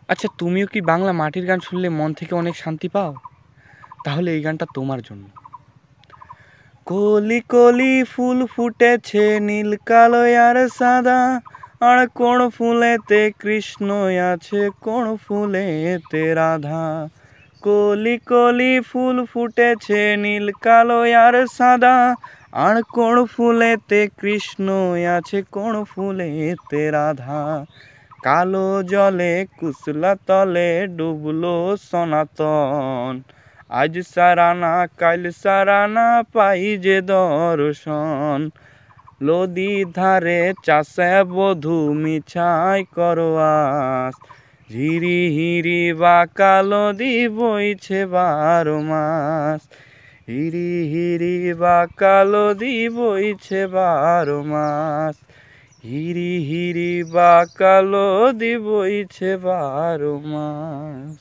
আচ্ছা, তুমিও কি বাংলা মাটির গান শুনলে মন থেকে অনেক শান্তি পাও? তাহলে এই গানটা তোমার জন্য। কলি কলি ফুল ফুটেছে নীল কালো আর সাদা, আর কোন ফুলেতে কৃষ্ণ আছে কোন ফুলেতে রাধা। কলি কলি ফুল ফুটেছে নীল কালো আর সাদা, আর কোন ফুলেতে কৃষ্ণ আছে কোন ফুলেতে রাধা। কালো জলে কুসলা তলে ডুবলো সনাতন, আজ সারানা কাল সারানা পাই যে দর্শন। নদীর ধারে চাষে বধূ মিছাই করোয়াস, হিরি হিরি বাঁকা নদী বইছে 12 মাস। হিরি হিরি বাঁকা নদী বইছে 12 মাস। হিরি হিরি বাঁকা নদী বইছে 12 মাস।